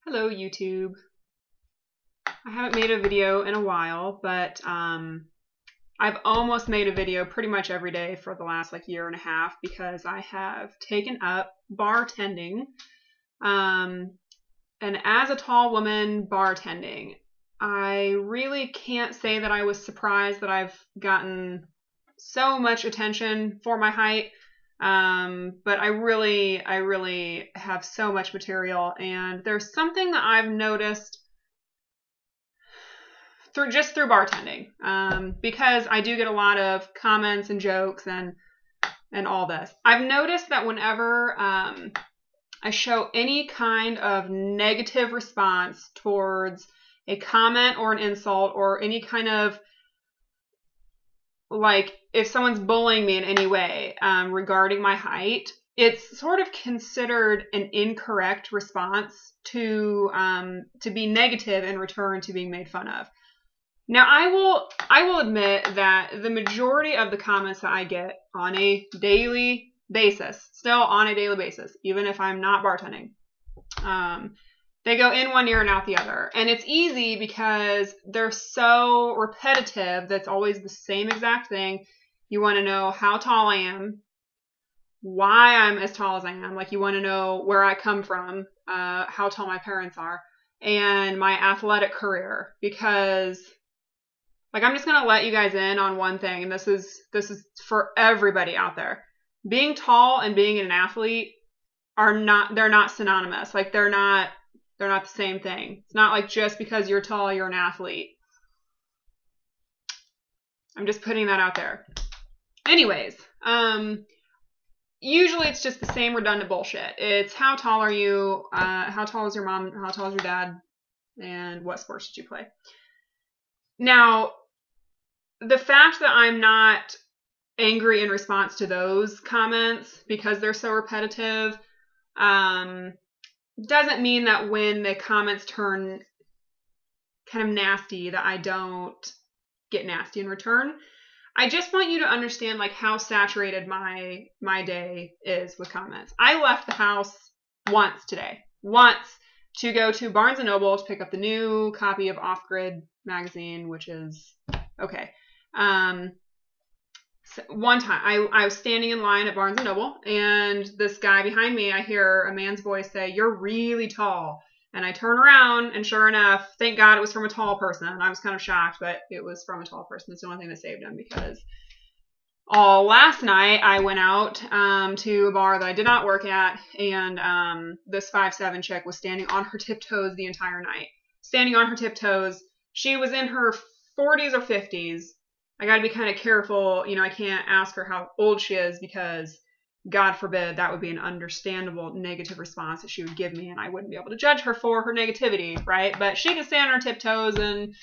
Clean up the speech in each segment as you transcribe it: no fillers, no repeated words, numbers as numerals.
Hello, YouTube. I haven't made a video in a while, but I've almost made a video pretty much every day for the last year and a half because I have taken up bartending. And as a tall woman bartending, I really can't say that I was surprised that I've gotten so much attention for my height. But I really have so much material, and there's something that I've noticed through bartending, because I do get a lot of comments and jokes and all this. I've noticed that whenever I show any kind of negative response towards a comment or an insult or any kind of if someone's bullying me in any way regarding my height, it's sort of considered an incorrect response to be negative in return to being made fun of. Now, I will admit that the majority of the comments that I get on a daily basis, even if I'm not bartending, they go in one ear and out the other. And it's easy because they're so repetitive that's always the same exact thing. You want to know how tall I am, why I'm as tall as I am. You want to know where I come from, how tall my parents are, and my athletic career. Because, I'm just going to let you guys in on one thing, and this is for everybody out there. Being tall and being an athlete they're not synonymous. They're not the same thing. It's not just because you're tall, you're an athlete. I'm just putting that out there. Anyways, usually it's just the same redundant bullshit. It's how tall are you? How tall is your mom? How tall is your dad? And what sports did you play? Now, the fact that I'm not angry in response to those comments because they're so repetitive, doesn't mean that when the comments turn kind of nasty that I don't get nasty in return. I just want you to understand how saturated my day is with comments. I left the house once today to go to Barnes & Noble to pick up the new copy of Off Grid magazine, which is okay. So one time I was standing in line at Barnes & Noble, and this guy behind me, I hear a man's voice say, "You're really tall." And I turn around, and sure enough, thank God it was from a tall person. I was kind of shocked, but it was from a tall person. It's the only thing that saved him, because last night I went out to a bar that I did not work at, and this 5'7" chick was standing on her tiptoes the entire night. Standing on her tiptoes. She was in her 40s or 50s. I got to be kind of careful. I can't ask her how old she is because, God forbid, that would be an understandable negative response that she would give me, and I wouldn't be able to judge her for her negativity, right? But she can stand on her tiptoes, and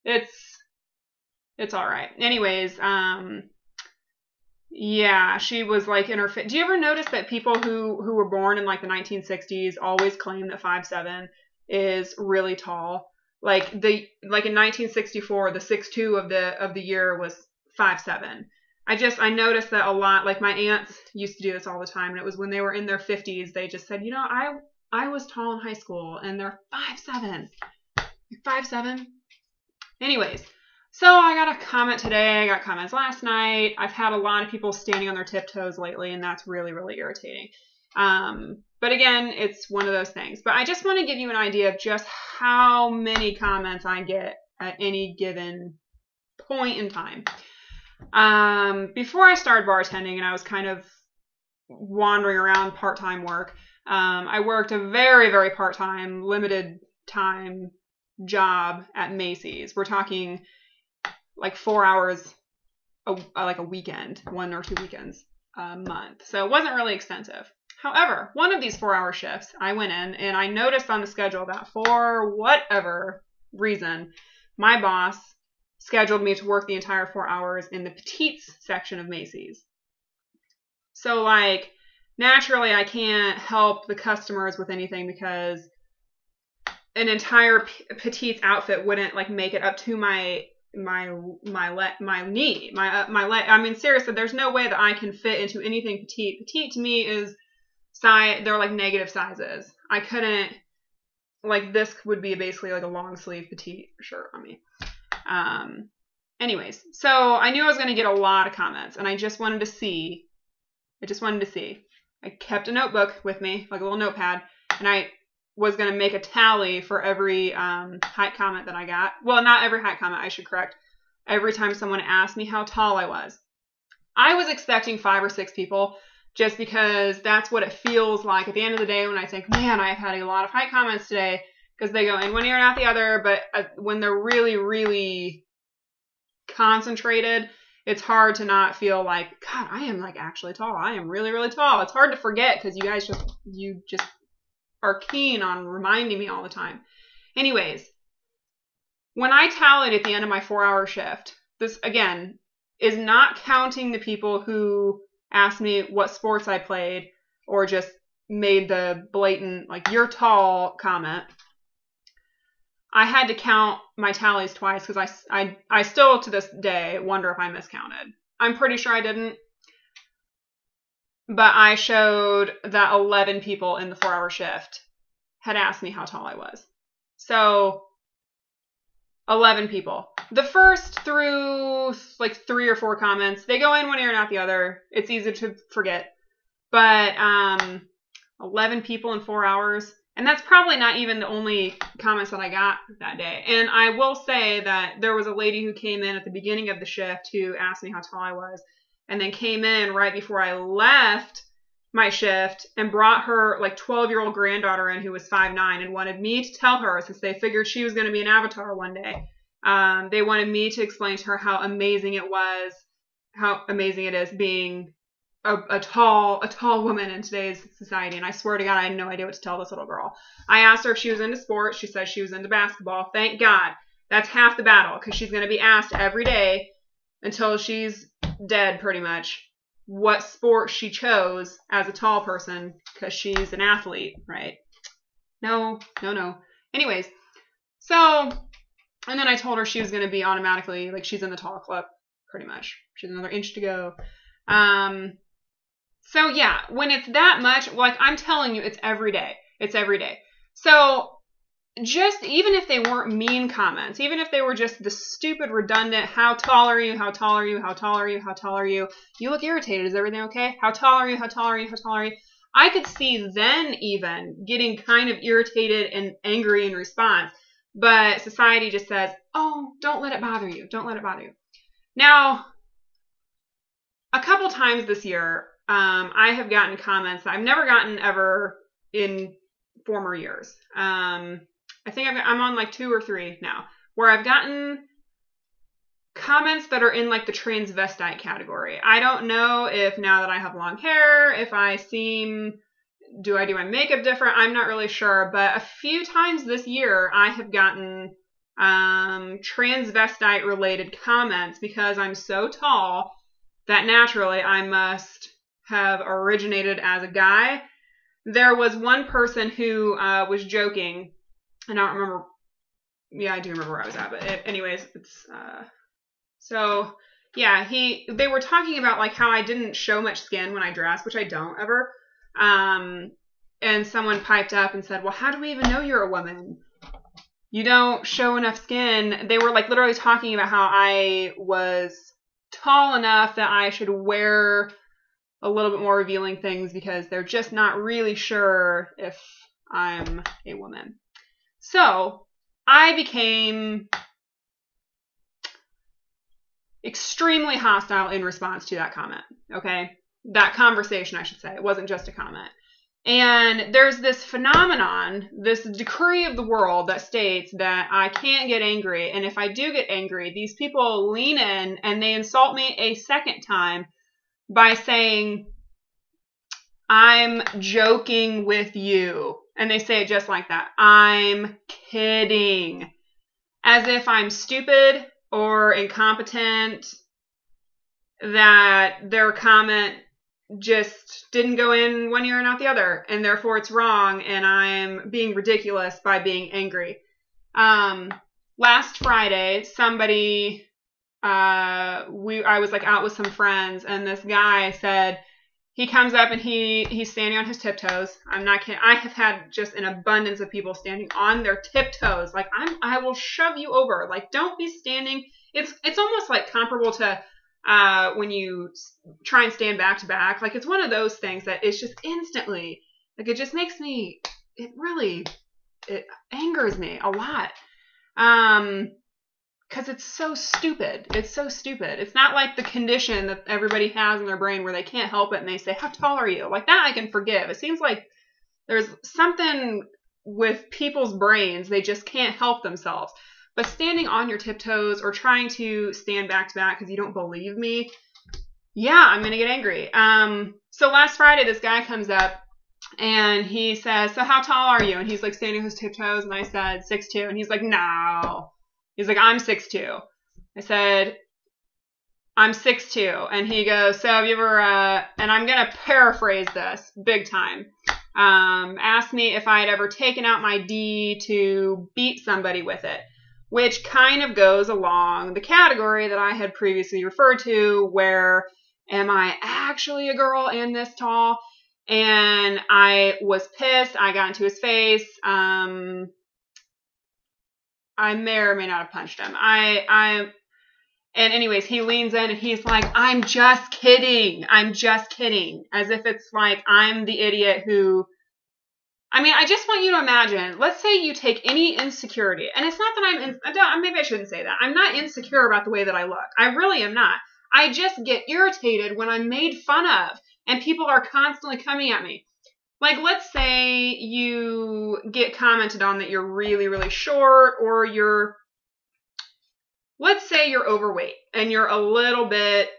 it's all right. Anyways, yeah, she was in her Do you ever notice that people who were born in the 1960s always claim that 5'7" is really tall? In 1964, the 6'2" of the year was 5'7". I noticed that a lot. My aunts used to do this all the time, and it was when they were in their 50s, they just said, I was tall in high school, and they're 5'7". 5'7". Anyways, so I got a comment today. I got comments last night. I've had a lot of people standing on their tiptoes lately, and that's really, really irritating. But again, it's one of those things. But I just want to give you an idea of just how many comments I get at any given point in time. Before I started bartending and I was kind of wandering around part-time work, I worked a very, very part-time, limited time job at Macy's. We're talking 4 hours a weekend, 1 or 2 weekends a month. So it wasn't really extensive. However, one of these 4-hour shifts, I went in and I noticed on the schedule that for whatever reason, my boss scheduled me to work the entire 4 hours in the petites section of Macy's. So naturally I can't help the customers with anything because an entire petites outfit wouldn't make it up to my knee, my leg. I mean, seriously, there's no way that I can fit into anything petite. Petite to me is size. They're negative sizes. I couldn't like this would be basically like a long sleeve petite shirt on me. Anyways, so I knew I was going to get a lot of comments, and I just wanted to see. I kept a notebook with me, like a little notepad, and I was going to make a tally for every height comment that I got. Well, not every height comment, I should correct. Every time someone asked me how tall I was. I was expecting 5 or 6 people, just because that's what it feels like at the end of the day when I think, man, I've had a lot of height comments today, because they go in one ear and out the other, but when they're really, really concentrated, it's hard to not feel like, God, I am like actually tall. I am really, really tall. It's hard to forget because you guys you just are keen on reminding me all the time. Anyways, when I tallied at the end of my 4-hour shift, this again is not counting the people who asked me what sports I played or just made the blatant, like, you're tall comment. I had to count my tallies twice because I still to this day wonder if I miscounted. I'm pretty sure I didn't. But I showed that 11 people in the 4-hour shift had asked me how tall I was. So 11 people. The first through like 3 or 4 comments, they go in one ear and out the other. It's easy to forget. But 11 people in 4 hours. And that's probably not even the only comments that I got that day. And I will say that there was a lady who came in at the beginning of the shift who asked me how tall I was, and then came in right before I left my shift and brought her like 12-year-old granddaughter in who was 5'9" and wanted me to tell her, since they figured she was going to be an avatar one day, they wanted me to explain to her how amazing it is being a tall woman in today's society. And I swear to God, I had no idea what to tell this little girl. I asked her if she was into sports. She said she was into basketball. Thank God. That's half the battle, because she's going to be asked every day until she's dead, pretty much, what sport she chose as a tall person, because she's an athlete, right? No. Anyways, so, and then I told her she was going to be automatically, like, she's in the tall club, pretty much. She's another inch to go. So yeah, when it's that much, like I'm telling you, it's every day. It's every day. So just, even if they weren't mean comments, even if they were just the stupid, redundant, how tall are you? How tall are you? How tall are you? How tall are you? You look irritated. Is everything okay? How tall are you? How tall are you? How tall are you? I could see then even getting kind of irritated and angry in response. But society just says, oh, don't let it bother you. Don't let it bother you. Now, a couple times this year, I have gotten comments that I've never gotten ever in former years. I think I'm on like 2 or 3 now, where I've gotten comments that are in like the transvestite category. I don't know if now that I have long hair, if do I do my makeup different? I'm not really sure, but a few times this year I have gotten transvestite related comments because I'm so tall that naturally I must have originated as a guy. There was one person who was joking, and I don't remember. Yeah, I do remember where I was at, but anyways, it's so yeah, they were talking about like how I didn't show much skin when I dress, which I don't ever. And someone piped up and said, "Well, how do we even know you're a woman? You don't show enough skin." They were like literally talking about how I was tall enough that I should wear a little bit more revealing things because they're just not really sure if I'm a woman. So I became extremely hostile in response to that comment. Okay? That conversation, I should say. It wasn't just a comment. And there's this phenomenon, this decree of the world that states that I can't get angry. And if I do get angry, these people lean in and they insult me a second time by saying, I'm joking with you. And they say it just like that. I'm kidding. As if I'm stupid or incompetent, that their comment just didn't go in one ear and out the other, and therefore it's wrong, and I'm being ridiculous by being angry. Last Friday, somebody, I was like out with some friends, and this guy said, he comes up and he's standing on his tiptoes. I'm not kidding. I have had just an abundance of people standing on their tiptoes. Like, I will shove you over. Like, don't be standing. It's almost like comparable to when you try and stand back to back. Like, it's one of those things that it's just instantly, like, it just makes me, it angers me a lot. Because it's so stupid. It's so stupid. It's not like the condition that everybody has in their brain where they can't help it and they say, how tall are you? Like, that I can forgive. It seems like there's something with people's brains. They just can't help themselves. But standing on your tiptoes or trying to stand back to back because you don't believe me, yeah, I'm going to get angry. So last Friday, this guy comes up and he says, so how tall are you? And he's like standing on his tiptoes. And I said, 6'2". And he's like, no. He's like, I'm 6'2". I said, I'm 6'2". And he goes, so have you ever, and I'm going to paraphrase this big time, asked me if I had ever taken out my D to beat somebody with it, which kind of goes along the category that I had previously referred to, where am I actually a girl and this tall? And I was pissed. I got into his face. I may or may not have punched him. And anyways, he leans in and he's like, I'm just kidding. I'm just kidding. As if it's like I'm the idiot who, I mean, I just want you to imagine, let's say you take any insecurity, and it's not that maybe I shouldn't say that. I'm not insecure about the way that I look. I really am not. I just get irritated when I'm made fun of and people are constantly coming at me. Like, let's say you get commented on that you're really, really short, or let's say you're overweight and you're a little bit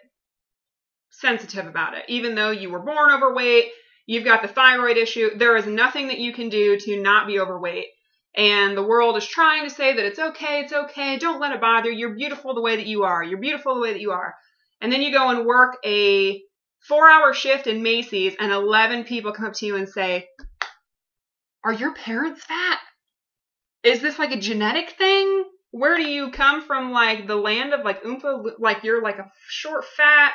sensitive about it. Even though you were born overweight, you've got the thyroid issue, there is nothing that you can do to not be overweight. And the world is trying to say that it's okay, don't let it bother you, you're beautiful the way that you are, you're beautiful the way that you are. And then you go and work a 4-hour shift in Macy's and 11 people come up to you and say, are your parents fat? Is this like a genetic thing? Where do you come from? Like the land of like Oompa, like you're like a short fat.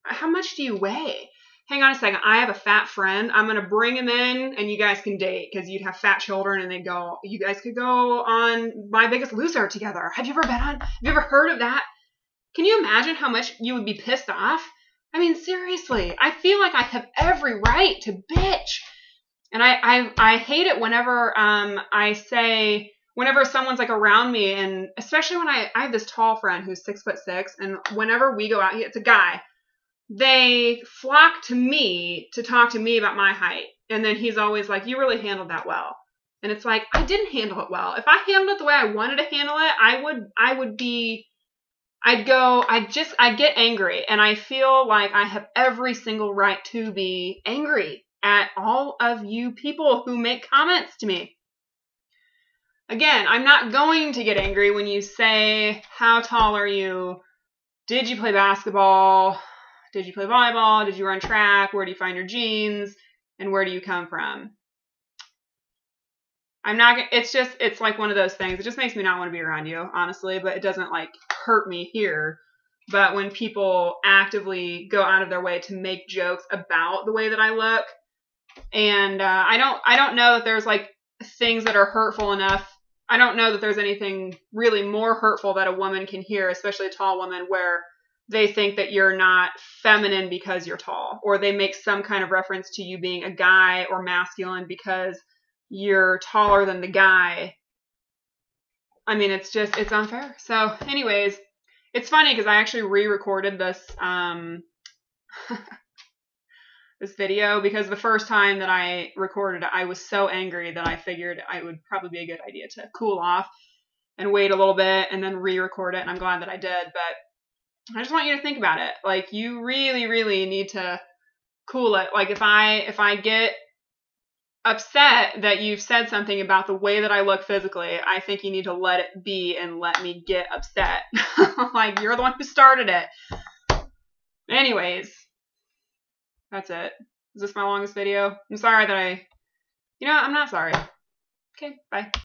How much do you weigh? Hang on a second. I have a fat friend. I'm going to bring him in and you guys can date because you'd have fat children and you guys could go on My Biggest Loser together. Have you ever heard of that? Can you imagine how much you would be pissed off? I mean, seriously, I feel like I have every right to bitch. And I hate it whenever whenever someone's like around me, and especially when I have this tall friend who's 6'6", and whenever we go out, it's a guy, they flock to me to talk to me about my height. And then he's always like, you really handled that well. And it's like, I didn't handle it well. If I handled it the way I wanted to handle it, I'd get angry, and I feel like I have every single right to be angry at all of you people who make comments to me. Again, I'm not going to get angry when you say, how tall are you? Did you play basketball? Did you play volleyball? Did you run track? Where do you find your jeans? And where do you come from? It's like one of those things. It just makes me not want to be around you, honestly, but it doesn't like hurt me here. But when people actively go out of their way to make jokes about the way that I look, and I don't know that there's like things that are hurtful enough. I don't know that there's anything really more hurtful that a woman can hear, especially a tall woman, where they think that you're not feminine because you're tall, or they make some kind of reference to you being a guy or masculine because you're taller than the guy. I mean, it's unfair. So anyways, it's funny because I actually re-recorded this this video because the first time that I recorded it, I was so angry that I figured it would probably be a good idea to cool off and wait a little bit and then re-record it. And I'm glad that I did. But I just want you to think about it. Like, you really, really need to cool it. Like, if I get upset that you've said something about the way that I look physically, I think you need to let it be and let me get upset. Like, you're the one who started it. Anyways, that's it. Is this my longest video? I'm sorry that I'm not sorry. Okay, bye.